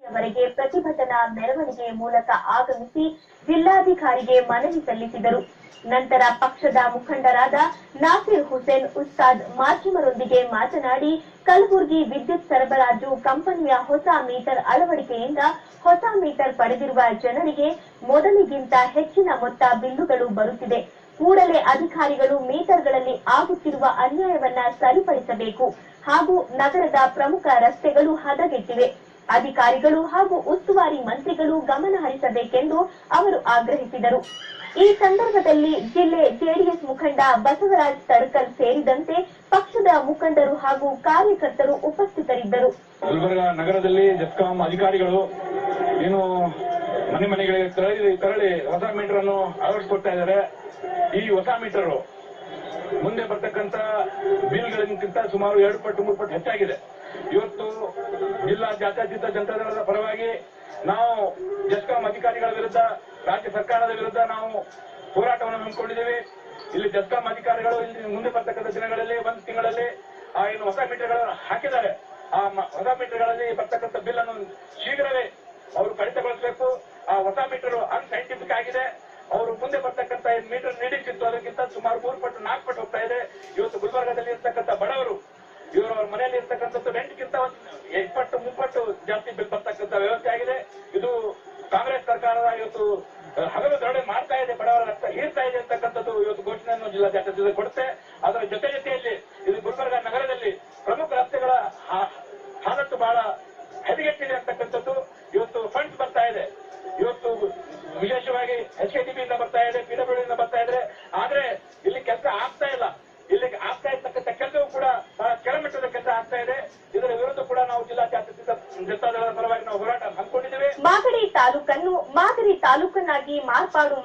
ವರೆಗೆ ಪ್ರತಿಭಟನಾ ಮೆರವಣಿಗೆ ಮೂಲಕ ಆಗಮಿಸಿ ಜಿಲ್ಲಾಧಿಕಾರಿಗೆ ಮನವಿ ಸಲ್ಲಿಸಿದರು. ನಂತರ ಪಕ್ಷದ ಮುಖಂಡರಾದ ನಾಸಿರ್ ಹುಸೇನ್ ಉಸ್ತಾದ್ ಮಾಧ್ಯಮರೊಂದಿಗೆ ಮಾತನಾಡಿ, ಕಲಬುರಗಿ ವಿದ್ಯುತ್ ಸರಬರಾಜು ಕಂಪನಿಯ ಹೊಸ ಮೀಟರ್ ಅಳವಡಿಕೆಯಿಂದ ಹೊಸ ಮೀಟರ್ ಪಡೆದಿರುವ ಜನರಿಗೆ ಮೊದಲಿಗಿಂತ ಹೆಚ್ಚಿನ ಮೊತ್ತ ಬಿಲ್ಲುಗಳು ಬರುತ್ತಿದೆ. ಕೂಡಲೇ ಅಧಿಕಾರಿಗಳು ಮೀಟರ್ಗಳಲ್ಲಿ ಆಗುತ್ತಿರುವ ಅನ್ಯಾಯವನ್ನ ಸರಿಪಡಿಸಬೇಕು ಹಾಗೂ ನಗರದ ಪ್ರಮುಖ ರಸ್ತೆಗಳು ಹದಗೆಟ್ಟಿವೆ. ಅಧಿಕಾರಿಗಳು ಹಾಗೂ ಉಸ್ತುವಾರಿ ಮಂತ್ರಿಗಳು ಗಮನ ಹರಿಸಬೇಕೆಂದು ಅವರು ಆಗ್ರಹಿಸಿದರು. ಈ ಸಂದರ್ಭದಲ್ಲಿ ಜಿಲ್ಲೆ ಜೆಡಿಎಸ್ ಮುಖಂಡ ಬಸವರಾಜ್ ತಡಕಲ್ ಸೇರಿದಂತೆ ಪಕ್ಷದ ಮುಖಂಡರು ಹಾಗೂ ಕಾರ್ಯಕರ್ತರು ಉಪಸ್ಥಿತರಿದ್ದರು. ಗುಲ್ಬರ್ಗಾ ನಗರದಲ್ಲಿ ಜೆಸ್ಕಾಂ ಅಧಿಕಾರಿಗಳು ಏನು ಮನೆಗಳಿಗೆ ತೆರಳಿ ಹೊಸ ಮೀಟರ್ ಅನ್ನು ಅಳವಡಿಸಿಕೊಡ್ತಾ ಇದ್ದಾರೆ. ಈ ಹೊಸ ಮೀಟರ್ ಮುಂದೆ ಬರ್ತಕ್ಕಂತ ಬಿಲ್ಗಳಿಗಿಂತ ಸುಮಾರು 2 ಪಟ್ಟು 3 ಪಟ್ಟು ಹೆಚ್ಚಾಗಿದೆ. ಇವತ್ತು ಜಿಲ್ಲಾ ಜಾತ್ಯತೀತ ಜನತಾದಳದ ಪರವಾಗಿ ನಾವು ಜೆಸ್ಕಾಂ ಅಧಿಕಾರಿಗಳ ವಿರುದ್ಧ, ರಾಜ್ಯ ಸರ್ಕಾರದ ವಿರುದ್ಧ ನಾವು ಹೋರಾಟವನ್ನು ಹಮ್ಮಿಕೊಂಡಿದ್ದೇವೆ. ಇಲ್ಲಿ ಜೆಸ್ಕಾಂ ಅಧಿಕಾರಿಗಳು ಇಲ್ಲಿ ಮುಂದೆ ಬರ್ತಕ್ಕಂಥ ದಿನಗಳಲ್ಲಿ 1 ತಿಂಗಳಲ್ಲಿ ಏನು ಹೊಸ ಮೀಟರ್ಗಳನ್ನು ಹಾಕಿದ್ದಾರೆ. ಆ ಹೊಸ ಮೀಟರ್ಗಳಲ್ಲಿ ಬರ್ತಕ್ಕಂಥ ಬಿಲ್ ಅನ್ನು ಶೀಘ್ರವೇ ಅವರು ಕಡಿತಗೊಳಿಸಬೇಕು. ಆ ಹೊಸ ಮೀಟರ್ ಅನ್ಸೈಂಟಿಫಿಕ್ ಆಗಿದೆ. ಅವರು ಮುಂದೆ ಬರ್ತಕ್ಕಂಥ ಮೀಟರ್ ರೀಡಿಂಗ್ಸ್ ಇತ್ತು, ಅದಕ್ಕಿಂತ ಸುಮಾರು 3 ಪಟ್ಟು 4 ಪಟ್ಟು ಹೋಗ್ತಾ ಇದೆ. ಇವತ್ತು ಗುಲ್ಬರ್ಗಾದಲ್ಲಿ ಇರ್ತಕ್ಕಂಥ ಬಡವರು ಇವರ ಮನೆಯಲ್ಲಿ ಇರ್ತಕ್ಕಂಥದ್ದು ರೆಂಟ್ಗಿಂತ 2 ಪಟ್ಟು 3 ಪಟ್ಟು ಜಾಸ್ತಿ ಬಿಲ್ ಬರ್ತಕ್ಕಂಥ ವ್ಯವಸ್ಥೆ ಆಗಿದೆ. ಇದು ಕಾಂಗ್ರೆಸ್ ಸರ್ಕಾರದ ಇವತ್ತು ಹಗಲು ದರೋಡೆ ಮಾಡ್ತಾ ಇದೆ, ಬಡವರ ರಕ್ತ ಹೀರ್ತಾ ಇದೆ ಅಂತಕ್ಕಂಥದ್ದು ಇವತ್ತು ಘೋಷಣೆಯನ್ನು ಜಿಲ್ಲಾ ಜಾತ್ಯತೀತ ಕೊಡುತ್ತೆ. ಅದರ ಜೊತೆಯಲ್ಲಿ ಇದು ಗುಲ್ಬರ್ಗಾ ನಗರದಲ್ಲಿ ಪ್ರಮುಖ ರಸ್ತೆಗಳ ಹಾಲತ್ತು ಬಹಳ ಹದಗೆಟ್ಟಿದೆ ಅಂತಕ್ಕಂಥದ್ದು. ಇವತ್ತು ಫಂಡ್ಸ್ ಬರ್ತಾ ಇದೆ, ಇವತ್ತು ವಿಶೇಷವಾಗಿ HKTB ಇಂದ ಬರ್ತಾ ಇದೆ, PWD ಇಂದ ಬರ್ತಾ ಇದೆ. ಆದ್ರೆ ಇಲ್ಲಿ ಕೆಲಸ ಆಗ್ತಾ ಇಲ್ಲ. ಇಲ್ಲಿ ಆಗ್ತಾ ಇರ್ತಕ್ಕಂಥ ಕೆಲಸವೂ ಕೂಡ ಬಹಳ ಕೆಳಮಟ್ಟದ ಕೆಲಸ ಆಗ್ತಾ ಇದೆ. ಇದರ ವಿರುದ್ಧ ಕೂಡ ನಾವು ಜಿಲ್ಲಾ ಜಾತ್ಯತೀತ ಜನತಾದಳದ ಪರವಾಗಿ ನಾವು ಹೋರಾಟ ಹಮ್ಮಿಕೊಂಡಿದ್ದೇವೆ. ಮಾಗಡಿ ತಾಲೂಕನ್ನು ಮಾದರಿ ತಾಲೂಕನ್ನಾಗಿ ಮಾರ್ಪಾಡು